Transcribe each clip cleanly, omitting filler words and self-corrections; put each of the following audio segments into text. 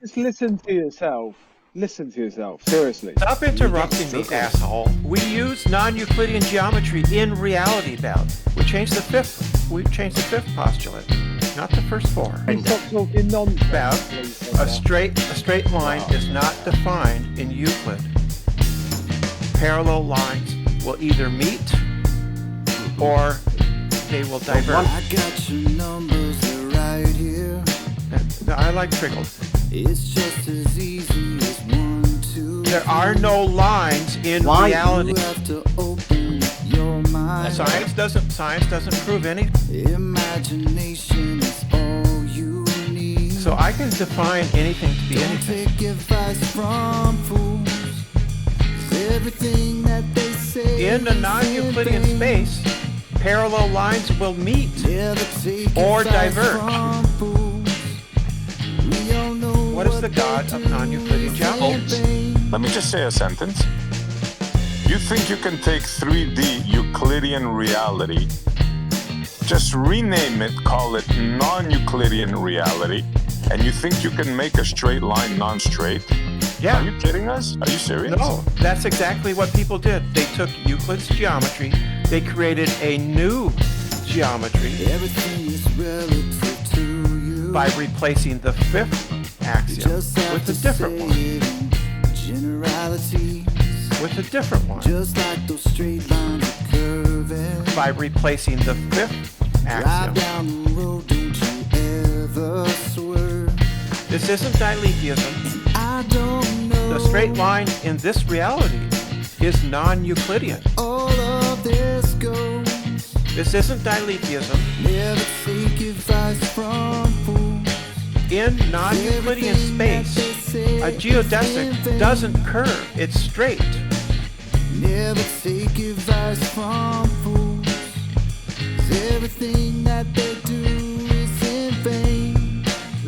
Just listen to yourself. Listen to yourself. Seriously. Stop interrupting me, asshole. We use non-Euclidean geometry in reality, Bev. We changed the fifth postulate, not the first four. Stop talking nonsense. Bev, a straight line is not defined in Euclid. Parallel lines will either meet or they will diverge. I got your numbers, they're right here. I like trickles. It's just as easy as 1, 2. There are no lines in reality. You have to open your mind. Science doesn't prove anything. Imagination is all you need. So I can define anything to be Don't anything. take advice from fools. 'Cause everything that they say In a non-Euclidean space, parallel lines will meet or diverge. What is the god of non-Euclidean geometry? Let me just say a sentence. You think you can take 3D Euclidean reality, just rename it, call it non-Euclidean reality, and you think you can make a straight line non-straight? Yeah. Are you kidding us? Are you serious? No, that's exactly what people did. They took Euclid's geometry, they created a new geometry by replacing the fifth axiom with a different one. With a different one. Just like those straight lines are curving. By replacing the fifth axiom. Drive down the road, don't you ever swerve. This isn't diletheism. I don't know. The straight line in this reality is non-Euclidean. All of this goes. This isn't diletheism. Never take advice from fools. In non-Euclidean space, a geodesic doesn't curve, it's straight. Never take advice from fools. 'Cause everything that they do is in vain.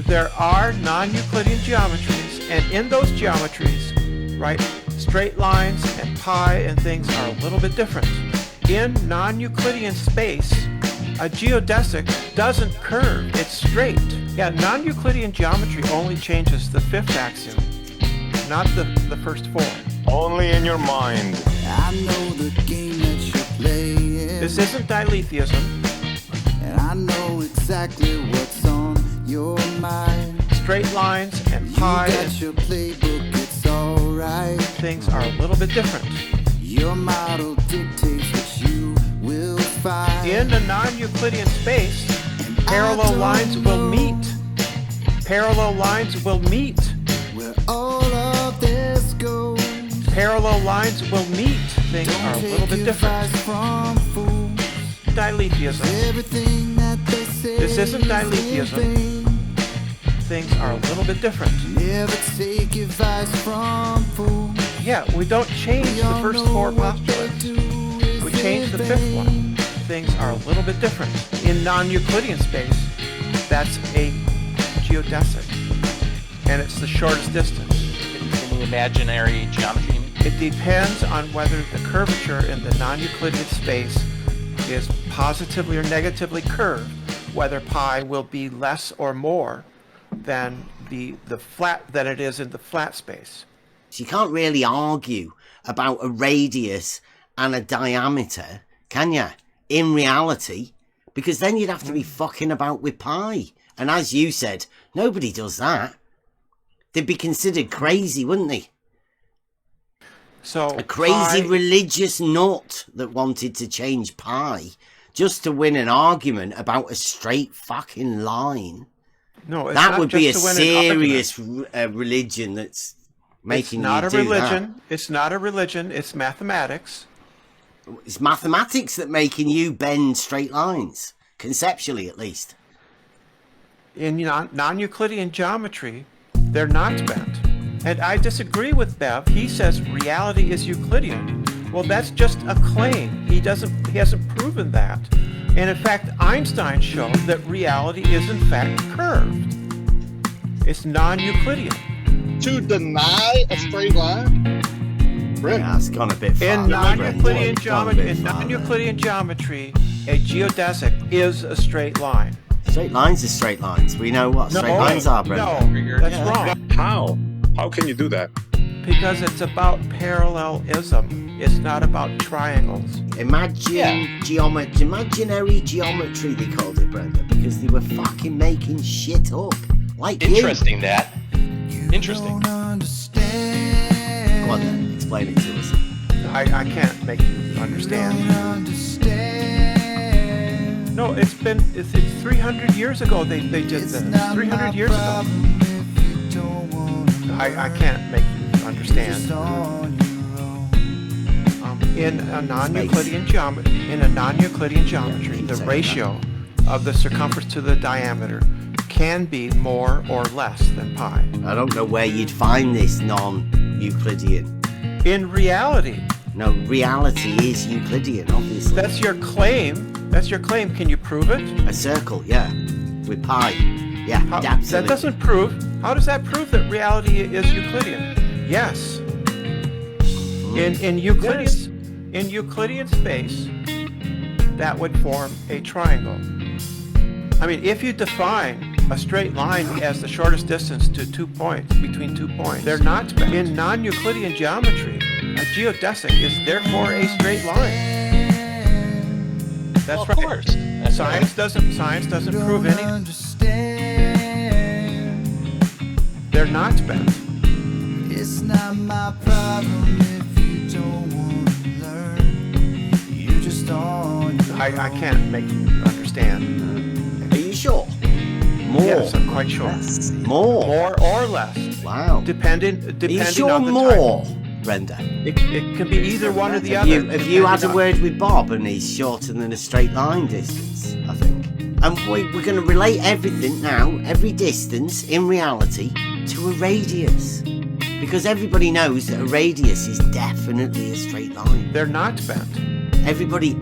There are non-Euclidean geometries, and in those geometries, right, straight lines and pi and things are a little bit different. In non-Euclidean space, a geodesic doesn't curve, it's straight. Yeah, non-Euclidean geometry only changes the fifth axiom, not the first four. Only in your mind. I know the game that you're playing. This isn't diletheism. And I know exactly what's on your mind. Straight lines and pi You got and your playbook, it's alright. things are a little bit different. Your model dictates what you will find. In a non-Euclidean space, parallel lines will meet. Parallel lines will meet. Where all of this goes. Parallel lines will meet. Things are a little bit different. From fools. Diletheism. Everything that they say This isn't is diletheism. in vain. Things are a little bit different. Never take advice from fools. Yeah, we don't change We the all first know four what they postulates. do is We change the in fifth vain. one. Things are a little bit different. In non-Euclidean space, that's a geodesic, and it's the shortest distance. In the imaginary geometry? It depends on whether the curvature in the non-Euclidean space is positively or negatively curved, whether pi will be less or more than the flat than it is in the flat space. You can't really argue about a radius and a diameter, can you? In reality, because then you'd have to be fucking about with pi. And as you said, nobody does that. They'd be considered crazy, wouldn't they? So A crazy religious nut that wanted to change pi just to win an argument about a straight fucking line. No, it's That not would be a just to win an argument. serious religion that's making It's not you a do religion. It's not a religion. It's mathematics. that. It's mathematics that making you bend straight lines, conceptually at least. In non-Euclidean geometry, they're not bent. And I disagree with Bev. He says reality is Euclidean. Well, that's just a claim. He hasn't proven that. And in fact, Einstein showed that reality is in fact curved. It's non-Euclidean. To deny a straight line? Rick. Yeah, that's gone a bit far. In non-Euclidean Gone a bit geometry, a geodesic is a straight line. Straight lines are straight lines. We know what straight lines are, Brent. No, that's wrong. How? How can you do that? Because it's about parallelism. It's not about triangles. Imagine imaginary geometry, they called it, Brenda, because they were fucking making shit up. Like Interesting that. Interesting. you. Go on then, explain it to us. I can't make you understand. No, it's 300 years ago they did this. 300 years ago. I can't make you understand. In a non-Euclidean geometry, the ratio of the circumference to the diameter can be more or less than pi. I don't know where you'd find this non-Euclidean. In reality. No, reality is Euclidean, obviously. That's your claim. That's your claim. Can you prove it? A circle, yeah. With pi. Yeah, absolutely. That doesn't prove. How does that prove that reality is Euclidean? Yes. In Euclidean space, that would form a triangle. I mean, if you define a straight line as the shortest distance to 2 points, between 2 points, they're not bent. In non-Euclidean geometry, a geodesic is therefore a straight line. That's Well, of right. course. That's Science doesn't prove anything. They're not bent. It's not my problem if you don't want to learn. You just on your I can't make you understand. Are you sure? More. Yes, I'm quite sure. More. More or less, Wow. depending Are you sure on the more, type. Brenda? It can be either one or the Have other. you had a depending word with Bob and he's shorter than a straight line distance, I think. And we're going to relate everything now, every distance, in reality, to a radius. Because everybody knows that a radius is definitely a straight line. They're not bent. Everybody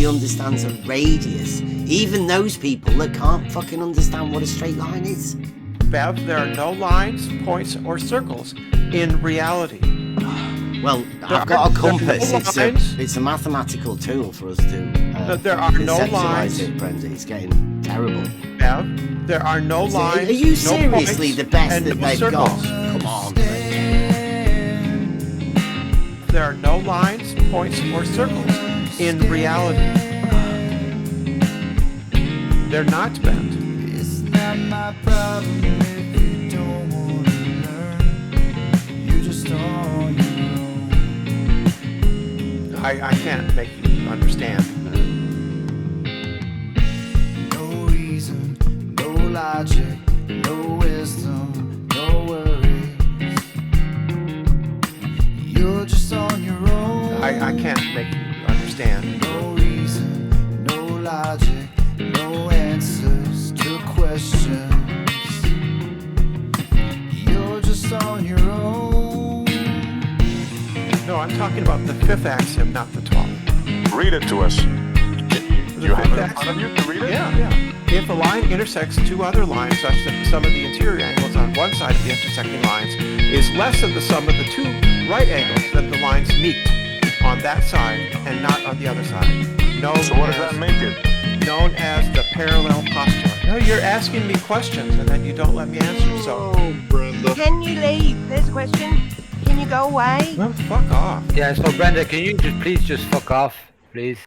understands a radius. Even those people that can't fucking understand what a straight line is. Bev, there are no lines, points, or circles in reality. Well, There I've got a are no compass. lines. It's a mathematical tool for us to There are no conceptualize lines. it, Brenda. It's getting terrible. Bev, there are no lines. Are you no seriously points, the best and that no they've circles. got? Come on, Brenda. There are no lines, points, or circles in reality. They're not bent. It's not my problem if you don't want to learn. You just on your own. I can't make you understand. No reason, no logic, no wisdom, no worries. You're just on your own. I can't make you understand. No reason, no logic, no answers to questions. You're just on your own. No, I'm talking about the fifth axiom, not the 12th. Read it to us. You have it in front of you to read it? Yeah. If a line intersects two other lines such that the sum of the interior angles on one side of the intersecting lines is less than the sum of the two right angles that the lines meet on that side and not on the other side. So what does that make it? Known as the parallel postulate. No, you're asking me questions and then you don't let me answer, so... Oh, Brenda. Can you leave? There's a question. Can you go away? Well, fuck off. Yeah, so Brenda, can you please just fuck off, please?